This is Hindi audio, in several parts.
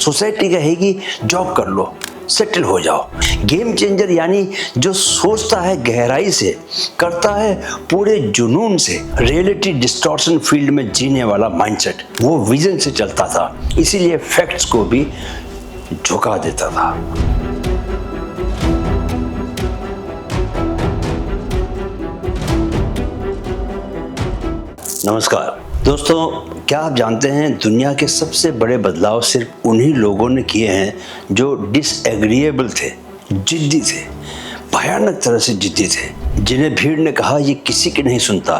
सोसाइटी कहेगी जॉब कर लो, सेटल हो जाओ। गेम चेंजर यानी जो सोचता है गहराई से, करता है पूरे जुनून से। रियलिटी डिस्टॉर्शन फील्ड में जीने वाला माइंडसेट, वो विजन से चलता था, इसीलिए फैक्ट्स को भी झुका देता था। नमस्कार दोस्तों, क्या आप जानते हैं दुनिया के सबसे बड़े बदलाव सिर्फ उन्हीं लोगों ने किए हैं जो डिसएग्रीएबल थे, जिद्दी थे, भयानक तरह से जिद्दी थे, जिन्हें भीड़ ने कहा ये किसी की नहीं सुनता,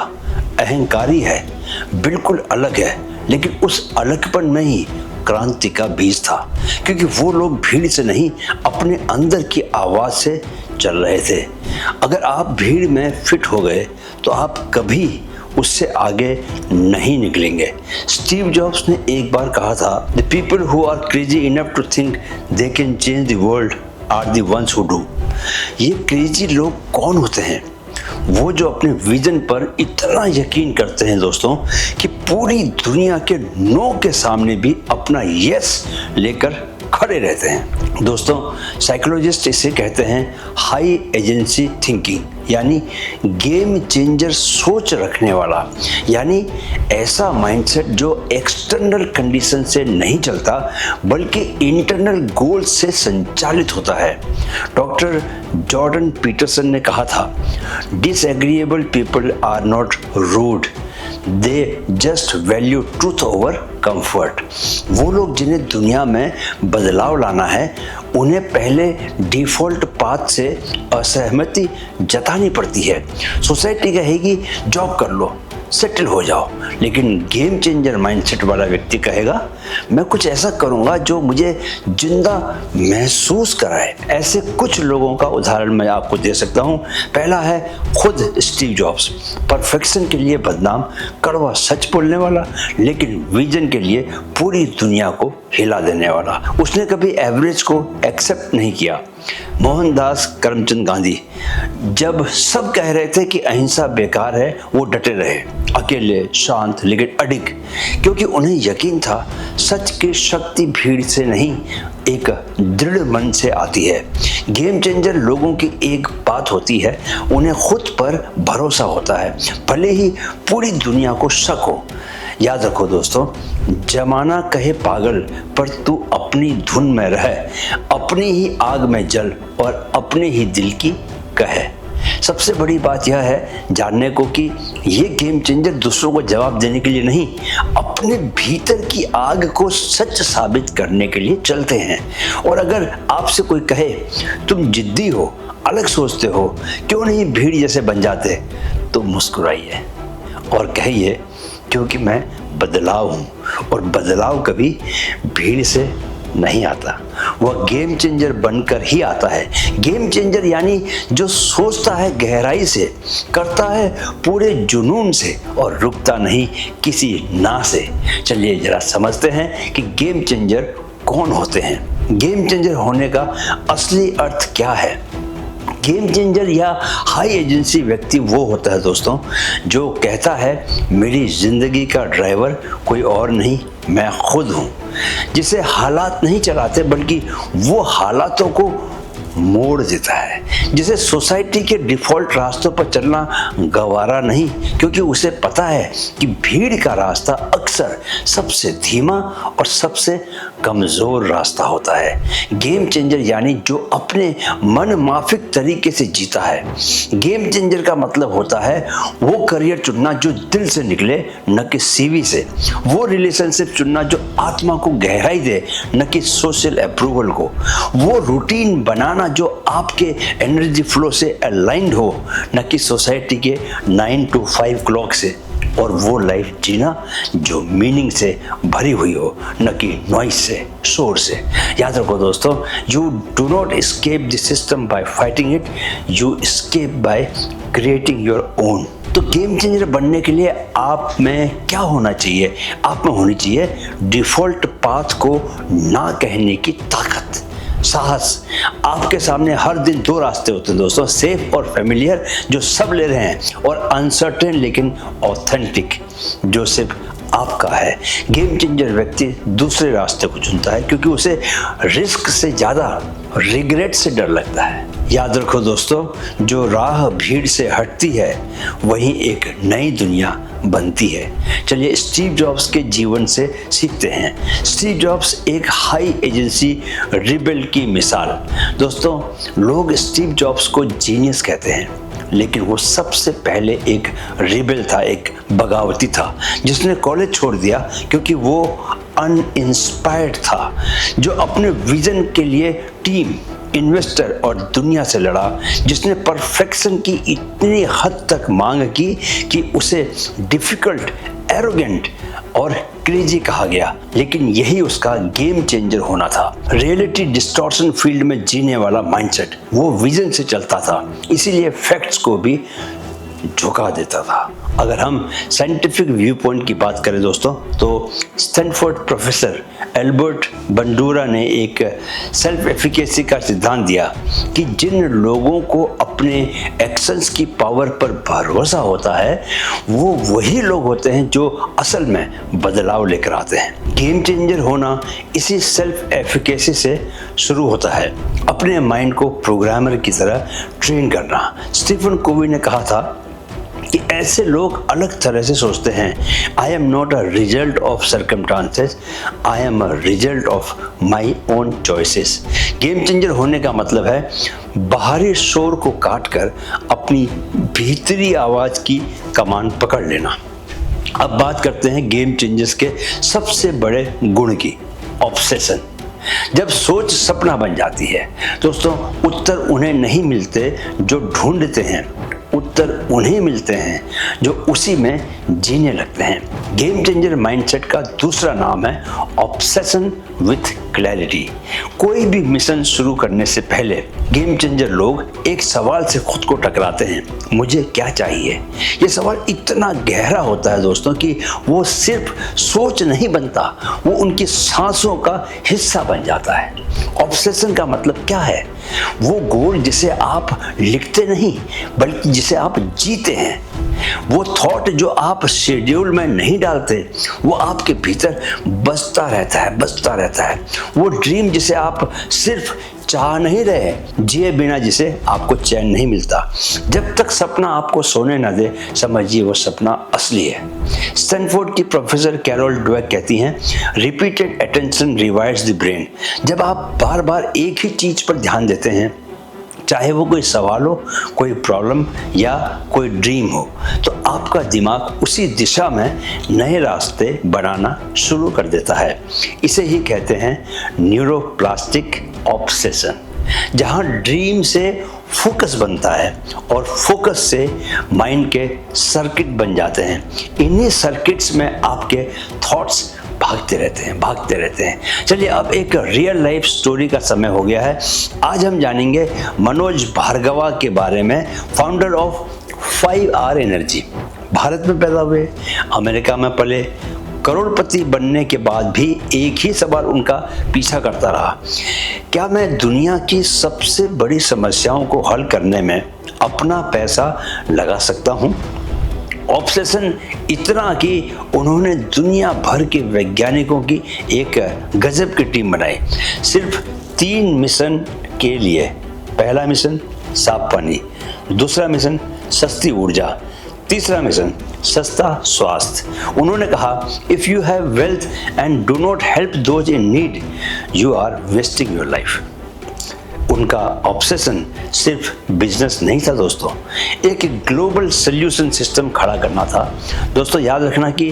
अहंकारी है, बिल्कुल अलग है। लेकिन उस अलगपन में ही क्रांति का बीज था, क्योंकि वो लोग भीड़ से नहीं अपने अंदर की आवाज से चल रहे थे। अगर आप भीड़ में फिट हो गए तो आप कभी उससे आगे नहीं निकलेंगे। स्टीव जॉब्स ने एक बार कहा था, the people who are crazy enough to think they can change the world are the ones who do. ये क्रेजी लोग कौन होते हैं? वो जो अपने विजन पर इतना यकीन करते हैं दोस्तों कि पूरी दुनिया के नो के सामने भी अपना यस लेकर खड़े रहते हैं। दोस्तों, साइकोलॉजिस्ट इसे कहते हैं हाई एजेंसी थिंकिंग, यानी गेम चेंजर सोच रखने वाला, यानी ऐसा माइंडसेट जो एक्सटर्नल कंडीशन से नहीं चलता बल्कि इंटरनल गोल से संचालित होता है। डॉक्टर जॉर्डन पीटरसन ने कहा था, disagreeable people are not rude, they just value truth over comfort. वो लोग जिन्हें दुनिया में बदलाव लाना है, उन्हें पहले डिफॉल्ट पाथ से असहमति जतानी पड़ती है। सोसाइटी कहेगी जॉब कर लो, सेटल हो जाओ, लेकिन गेम चेंजर माइंडसेट वाला व्यक्ति कहेगा मैं कुछ ऐसा करूंगा जो मुझे जिंदा महसूस कराए। ऐसे कुछ लोगों का उदाहरण मैं आपको दे सकता हूं। पहला है खुद स्टीव जॉब्स, परफेक्शन के लिए बदनाम, कड़वा सच बोलने वाला, लेकिन विजन के लिए पूरी दुनिया को हिला देने वाला। उसने कभी एवरेज को एक्सेप्ट नहीं किया। मोहनदास करमचंद गांधी, जब सब कह रहे थे कि अहिंसा बेकार है, वो डटे रहे, अकेले, शांत, लेकिन अडिग, क्योंकि उन्हें यकीन था सच की शक्ति भीड़ से नहीं, एक दृढ़ मन से आती है। गेम चेंजर लोगों की एक बात होती है, उन्हें खुद पर भरोसा होता है, भले ही पूरी दुनिया को शक हो। याद रखो दोस्तों, जमाना कहे पागल पर तू अपनी धुन में रह, अपनी ही आग में जल और अपने ही दिल की कहे। सबसे बड़ी बात यह है जानने को कि ये गेम चेंजर दूसरों को जवाब देने के लिए नहीं, अपने भीतर की आग को सच साबित करने के लिए चलते हैं। और अगर आपसे कोई कहे तुम जिद्दी हो, अलग सोचते हो, क्यों नहीं भीड़ जैसे बन जाते, तो मुस्कुराइए और कहिए क्योंकि मैं बदलाव हूँ और बदलाव कभी भीड़ से नहीं आता, वह गेम चेंजर बनकर ही आता है। गेम चेंजर यानी जो सोचता है गहराई से, करता है पूरे जुनून से और रुकता नहीं किसी ना से। चलिए जरा समझते हैं कि गेम चेंजर कौन होते हैं, गेम चेंजर होने का असली अर्थ क्या है। गेम चेंजर या हाई एजेंसी व्यक्ति वो होता है दोस्तों जो कहता है मेरी जिंदगी का ड्राइवर कोई और नहीं, मैं खुद हूँ, जिसे हालात नहीं चलाते बल्कि वो हालातों को मोड़ देता है, जिसे सोसाइटी के डिफॉल्ट रास्तों पर चलना गवारा नहीं, क्योंकि उसे पता है कि भीड़ का रास्ता अक्सर सबसे धीमा और सबसे कमजोर रास्ता होता है। गेम चेंजर यानी जो अपने मन माफिक तरीके से जीता है। गेम चेंजर का मतलब होता है वो करियर चुनना जो दिल से निकले, न कि सीवी से, वो रिलेशनशिप चुनना जो आत्मा को गहराई दे, न कि सोशल अप्रूवल को, वो रूटीन बनाना जो आपके एनर्जी फ्लो से अलाइंड हो, न कि सोसाइटी के 9 to 5 क्लॉक से, और वो लाइफ जीना जो मीनिंग से भरी हुई हो, न कि नॉइस से, शोर से। याद रखो दोस्तों, you do not escape the system by fighting it, you escape by creating your own. तो गेम चेंजर बनने के लिए आप में क्या होना चाहिए? आप में होनी चाहिए डिफॉल्ट पाथ को ना कहने की ताकत, साहस। आपके सामने हर दिन दो रास्ते होते हैं दोस्तों, सेफ और फेमिलियर जो सब ले रहे हैं, और अनसर्टेन लेकिन ऑथेंटिक जो सिर्फ आपका है। गेम चेंजर व्यक्ति दूसरे रास्ते को चुनता है क्योंकि उसे रिस्क से ज़्यादा रिग्रेट से डर लगता है। याद रखो दोस्तों, जो राह भीड़ से हटती है वहीं एक नई दुनिया बनती है। चलिए स्टीव जॉब्स के जीवन से सीखते हैं। स्टीव जॉब्स एक हाई एजेंसी रिबेल की मिसाल। दोस्तों, लोग स्टीव जॉब्स को जीनियस कहते हैं, लेकिन वो सबसे पहले एक रिबेल था, एक बगावती था, जिसने कॉलेज छोड़ दिया क्योंकि वो अनइंस्पायर्ड था, जो अपने विजन के लिए टीम, इन्वेस्टर और दुनिया से लड़ा, जिसने परफेक्शन की इतनी हद तक मांग की कि उसे डिफिकल्ट, एरोगेंट और क्रेजी कहा गया। लेकिन यही उसका गेम चेंजर होना था। रियलिटी डिस्टॉर्शन फील्ड में जीने वाला माइंडसेट, वो विजन से चलता था, इसीलिए फैक्ट्स को भी झुका देता था। अगर हम साइंटिफिक व्यू पॉइंट की बात करें दोस्तों, तो स्टैनफोर्ड प्रोफेसर एल्बर्ट बंडूरा ने एक सेल्फ एफिकेसी का सिद्धांत दिया कि जिन लोगों को अपने एक्शंस की पावर पर भरोसा होता है वो वही लोग होते हैं जो असल में बदलाव लेकर आते हैं। गेम चेंजर होना इसी सेल्फ एफिकेसी से शुरू होता है, अपने माइंड को प्रोग्रामर की तरह ट्रेन करना। स्टीफन कोवी ने कहा था कि ऐसे लोग अलग तरह से सोचते हैं। I am not a result of circumstances, I am a result of my own choices. Game changer होने का मतलब है बाहरी शोर को काट कर अपनी भीतरी आवाज की कमान पकड़ लेना। अब बात करते हैं गेम चेंजर्स के सबसे बड़े गुण की, ऑब्सेशन। जब सोच सपना बन जाती है दोस्तों, उत्तर उन्हें नहीं मिलते जो ढूंढते हैं, उत्तर उन्हें मिलते हैं जो उसी में जीने लगते हैं। गेम चेंजर माइंडसेट का दूसरा नाम है ऑब्सेशन विथ क्लैरिटी। कोई भी मिशन शुरू करने से पहले गेम चेंजर लोग एक सवाल से खुद को टकराते हैं, मुझे क्या चाहिए। ये सवाल इतना गहरा होता है दोस्तों कि वो सिर्फ सोच नहीं बनता, वो उनकी सांसों का हिस्सा बन जाता है। ऑब्सेशन का मतलब क्या है? वो गोल जिसे आप लिखते नहीं बल्कि जिसे आप जीते हैं। वो थॉट जो आप शेड्यूल में नहीं डालते, वो आपके भीतर बसता रहता है। वो ड्रीम जिसे आप सिर्फ चाह नहीं रहे, जिए बिना जिसे आपको चैन नहीं मिलता। जब तक सपना आपको सोने न दे, समझिए वो सपना असली है। स्टैनफोर्ड की प्रोफेसर कैरोल ड्वेक कहती हैं, रिपीटेड अटेंशन रिवायर्स द ब्रेन। जब आप बार बार एक ही चीज पर ध्यान देते हैं, चाहे वो कोई सवाल हो, कोई प्रॉब्लम या कोई ड्रीम हो, तो आपका दिमाग उसी दिशा में नए रास्ते बनाना शुरू कर देता है। इसे ही कहते हैं न्यूरोप्लास्टिक ऑब्सेशन, जहां ड्रीम से फोकस बनता है और फोकस से माइंड के सर्किट बन जाते हैं। इन्हीं सर्किट्स में आपके थॉट्स भागते रहते हैं। चलिए अब एक रियल लाइफ स्टोरी का समय हो गया है। आज हम जानेंगे मनोज भार्गवा के बारे में, founder of 5R energy. Bharat में पैदा हुए, अमेरिका में पले, करोड़पति बनने के बाद भी एक ही सवाल उनका पीछा करता रहा, क्या मैं दुनिया की सबसे बड़ी समस्याओं को हल करने में अपना पैसा लगा सकता हूँ? ऑब्सेशन इतना कि उन्होंने दुनिया भर के वैज्ञानिकों की एक गजब की टीम बनाई, सिर्फ 3 मिशन के लिए। पहला मिशन साफ पानी, दूसरा मिशन सस्ती ऊर्जा, तीसरा मिशन सस्ता स्वास्थ्य। उन्होंने कहा, if you have wealth and do not help those in need, you are wasting your life. उनका ऑब्सेशन सिर्फ बिजनेस नहीं था दोस्तों, एक ग्लोबल सॉल्यूशन सिस्टम खड़ा करना था। दोस्तों याद रखना कि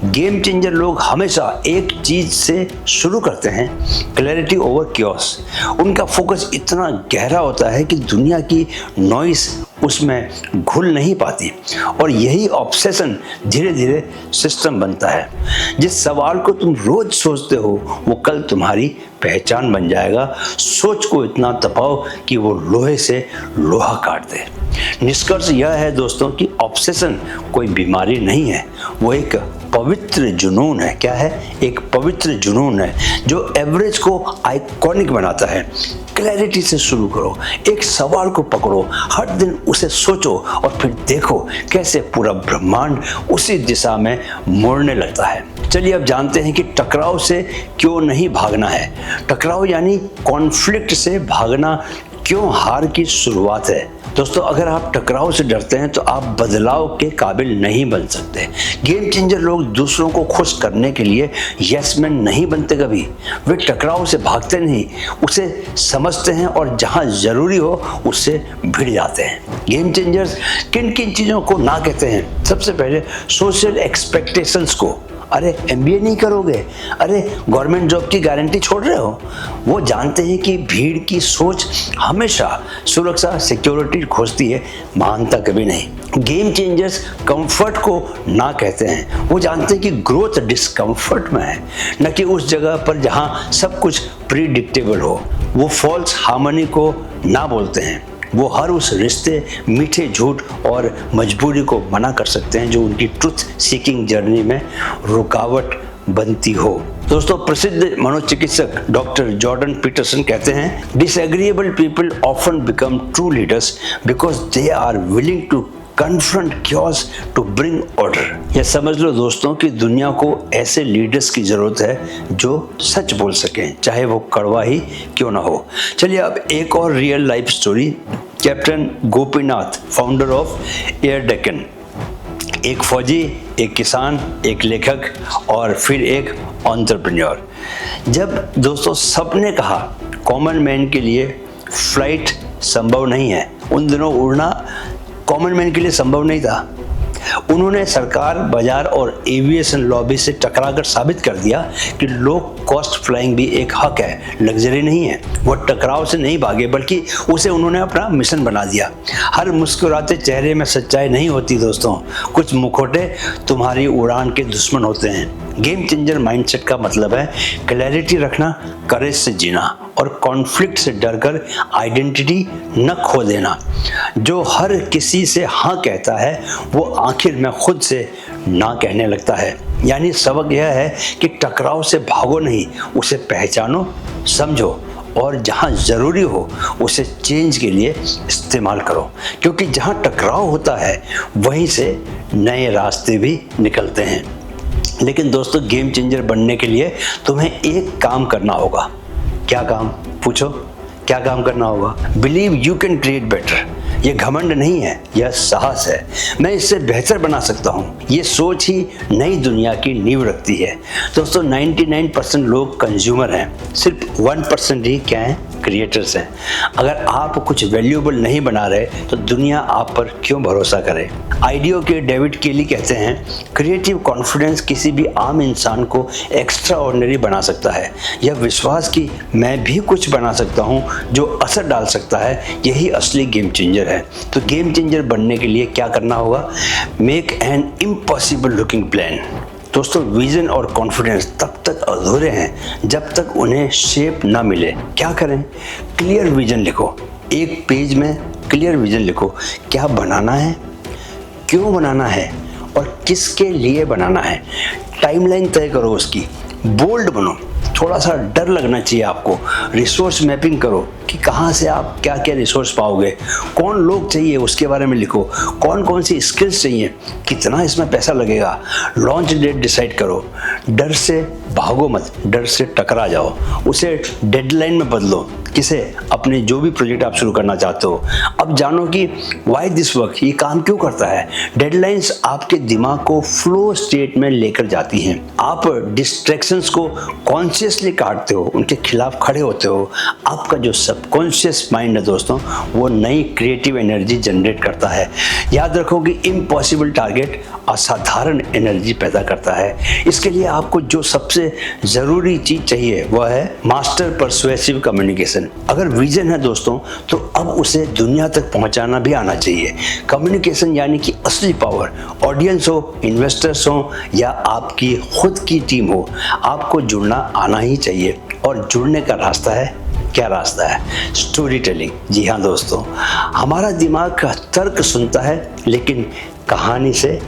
गेम चेंजर लोग हमेशा एक चीज से शुरू करते हैं, क्लैरिटी ओवर क्योस। उनका फोकस इतना गहरा होता है कि दुनिया की नॉइस उसमें घुल नहीं पाती, और यही ऑब्सेशन धीरे धीरे सिस्टम बनता है। जिस सवाल को तुम रोज सोचते हो वो कल तुम्हारी पहचान बन जाएगा। सोच को इतना तपाओ कि वो लोहे से लोहा काट दे। निष्कर्ष यह है दोस्तों कि ऑब्सेशन कोई बीमारी नहीं है, वो एक पवित्र जुनून है। क्या है? एक पवित्र जुनून है जो एवरेज को आइकॉनिक बनाता है। क्लैरिटी से शुरू करो, एक सवाल को पकड़ो, हर दिन उसे सोचो और फिर देखो कैसे पूरा ब्रह्मांड उसी दिशा में मुड़ने लगता है। चलिए अब जानते हैं कि टकराव से क्यों नहीं भागना है। टकराव यानी कॉन्फ्लिक्ट से भागना क्यों हार की शुरुआत है। दोस्तों, अगर आप टकराव से डरते हैं तो आप बदलाव के काबिल नहीं बन सकते। गेम चेंजर लोग दूसरों को खुश करने के लिए यस मैन नहीं बनते कभी। वे टकराव से भागते नहीं, उसे समझते हैं और जहां जरूरी हो उससे भिड़ जाते हैं। गेम चेंजर्स किन किन चीज़ों को ना कहते हैं? सबसे पहले सोशल एक्सपेक्टेशंस को। अरे MBA नहीं करोगे? अरे गवर्नमेंट जॉब की गारंटी छोड़ रहे हो? वो जानते हैं कि भीड़ की सोच हमेशा सुरक्षा सिक्योरिटी खोजती है, मानता कभी नहीं। गेम चेंजर्स कंफर्ट को ना कहते हैं। वो जानते हैं कि ग्रोथ डिस्कंफर्ट में है, न कि उस जगह पर जहां सब कुछ प्रीडिक्टेबल हो। वो फॉल्स हार्मनी को ना बोलते हैं। वो हर उस रिश्ते, मीठे झूठ और मजबूरी को मना कर सकते हैं जो उनकी ट्रुथ सीकिंग जर्नी में रुकावट बनती हो। दोस्तों, प्रसिद्ध मनोचिकित्सक डॉक्टर जॉर्डन पीटरसन कहते हैं, disagreeable people often become true leaders because they are willing to confront chaos to bring order. यह समझ लो दोस्तों कि दुनिया को ऐसे लीडर्स की जरूरत है जो सच बोल सकें, चाहे वो कड़वा ही क्यों ना हो। चलिए अब एक और real life story. Captain Gopinath, founder of air Deccan, एक फौजी, एक किसान, एक लेखक और फिर एक एंटरप्रेन्योर। जब दोस्तों सबने कहा कॉमन मैन के लिए फ्लाइट संभव नहीं है, उन दिनों उड़ना कॉमन मैन के लिए संभव नहीं था, उन्होंने सरकार, बाजार और एविएशन लॉबी से टकराकर साबित कर दिया कि लो कॉस्ट फ्लाइंग भी एक हक है, लग्जरी नहीं है। वो टकराव से नहीं भागे बल्कि उसे उन्होंने अपना मिशन बना दिया। हर मुस्कुराते चेहरे में सच्चाई नहीं होती दोस्तों, कुछ मुखौटे तुम्हारी उड़ान के दुश्मन होते हैं। गेम चेंजर माइंडसेट का मतलब है क्लैरिटी रखना, करेज से जीना और कॉन्फ्लिक्ट से डरकर आइडेंटिटी न खो देना। जो हर किसी से हाँ कहता है वो आखिर में खुद से ना कहने लगता है। यानी सबक यह है कि टकराव से भागो नहीं, उसे पहचानो, समझो और जहाँ ज़रूरी हो उसे चेंज के लिए इस्तेमाल करो, क्योंकि जहाँ टकराव होता है वहीं से नए रास्ते भी निकलते हैं। लेकिन दोस्तों, गेम चेंजर बनने के लिए तुम्हें एक काम करना होगा। क्या काम? पूछो, क्या काम करना होगा? Believe you can create better. ये घमंड नहीं है, यह साहस है। मैं इससे बेहतर बना सकता हूँ। ये सोच ही नई दुनिया की नींव रखती है। दोस्तों, 99% लोग कंज्यूमर हैं, सिर्फ 1% ही क्या हैं? क्रिएटर्स हैं। अगर आप कुछ वैल्यूएबल नहीं बना रहे तो दुनिया आप पर क्यों भरोसा करे? आइडियो के डेविड केली कहते हैं, क्रिएटिव कॉन्फिडेंस किसी भी आम इंसान को एक्स्ट्रा ऑर्डिनरी बना सकता है। यह विश्वास कि मैं भी कुछ बना सकता हूँ जो असर डाल सकता है, यही असली गेम चेंजर है। तो गेम चेंजर बनने के लिए क्या करना होगा? Make an impossible looking plan. दोस्तों, विजन और कॉन्फिडेंस तब तक अधूरे हैं जब तक उन्हें शेप ना मिले। क्या करें? क्लियर विजन लिखो। एक पेज में क्लियर विजन लिखो। क्या बनाना है, क्यों बनाना है और किसके लिए बनाना है। टाइमलाइन तय करो उसकी। बोल्ड बनो, थोड़ा सा डर लगना चाहिए आपको। रिसोर्स मैपिंग करो कि कहाँ से आप क्या क्या रिसोर्स पाओगे, कौन लोग चाहिए उसके बारे में लिखो, कौन कौन सी स्किल्स चाहिए, कितना इसमें पैसा लगेगा। लॉन्च डेट डिसाइड करो। डर से भागो मत, डर से टकरा जाओ, उसे डेडलाइन में बदलो। किसे? अपने जो भी प्रोजेक्ट आप शुरू करना चाहते हो। अब जानो कि वाई दिस वर्क, ये काम क्यों करता है। डेडलाइंस आपके दिमाग को फ्लो स्टेट में लेकर जाती हैं। आप डिस्ट्रैक्शंस को कॉन्शियसली काटते हो, उनके खिलाफ खड़े होते हो। आपका जो सबकॉन्शियस माइंड है दोस्तों, वो नई क्रिएटिव एनर्जी जनरेट करता है। याद रखो कि इम्पॉसिबल टारगेट असाधारण एनर्जी पैदा करता है। इसके लिए आपको जो सबसे ज़रूरी चीज़ चाहिए वह है मास्टर परसुएसिव कम्युनिकेशन। अगर विजन है दोस्तों तो अब उसे दुनिया तक पहुंचाना भी आना चाहिए। कम्युनिकेशन यानी कि असली पावर। ऑडियंस हो, इन्वेस्टर्स हो या आपकी खुद की टीम हो, आपको जुड़ना आना ही चाहिए। और जुड़ने का रास्ता है, क्या रास्ता है? Story telling. जी हाँ दोस्तों, हमारा दिमाग का तर्क सुनता है लेकिन कहानी से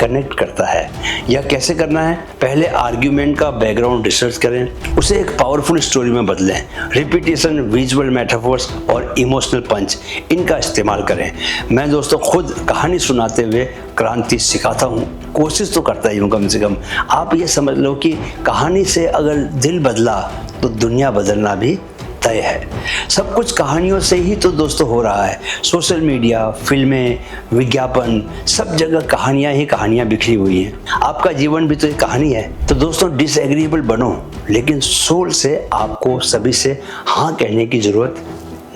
कनेक्ट करता है। यह कैसे करना है? पहले आर्ग्यूमेंट का बैकग्राउंड रिसर्च करें, उसे एक पावरफुल स्टोरी में बदलें। रिपीटेशन, विजुअल मेटाफोर्स और इमोशनल पंच, इनका इस्तेमाल करें। मैं दोस्तों खुद कहानी सुनाते हुए क्रांति सिखाता हूँ, कोशिश तो करता ही हूँ कम से कम। आप ये समझ लो कि कहानी से अगर दिल बदला तो दुनिया बदलना भी तय है। सब कुछ कहानियों से ही तो दोस्तों हो रहा है। सोशल मीडिया, फिल्में, विज्ञापन, सब जगह कहानियां ही कहानियां बिखरी हुई हैं। आपका जीवन भी तो एक कहानी है। तो दोस्तों डिसएग्रीएबल बनो, लेकिन सोल से आपको सभी से हाँ कहने की जरूरत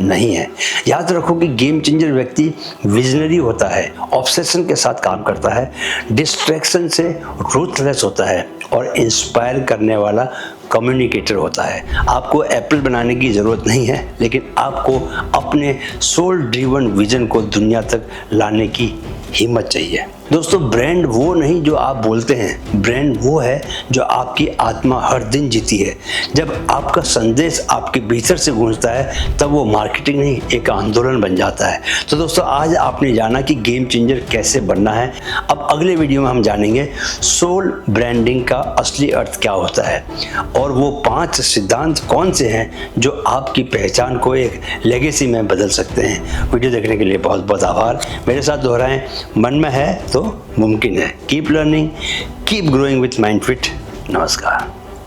नहीं है। याद रखो कि गेम चेंजर व्यक्ति विजनरी होता है, ऑब्सेशन के साथ काम करता है, डिस्ट्रैक्शन से रूथलेस होता है और इंस्पायर करने वाला कम्युनिकेटर होता है। आपको एप्पल बनाने की ज़रूरत नहीं है, लेकिन आपको अपने सोल ड्रिवन विजन को दुनिया तक लाने की हिम्मत चाहिए। दोस्तों ब्रांड वो नहीं जो आप बोलते हैं, ब्रांड वो है जो आपकी आत्मा हर दिन जीती है। जब आपका संदेश आपके भीतर से गूंजता है तब वो मार्केटिंग नहीं, एक आंदोलन बन जाता है। तो दोस्तों आज आपने जाना कि गेम चेंजर कैसे बनना है। अब अगले वीडियो में हम जानेंगे सोल ब्रांडिंग का असली अर्थ क्या होता है और वो 5 सिद्धांत कौन से हैं जो आपकी पहचान को एक लेगेसी में बदल सकते हैं। वीडियो देखने के लिए बहुत बहुत आभार। मेरे साथ दोहराएं, मन में है तो मुमकिन है। Keep learning, keep growing with mind fit. नमस्कार।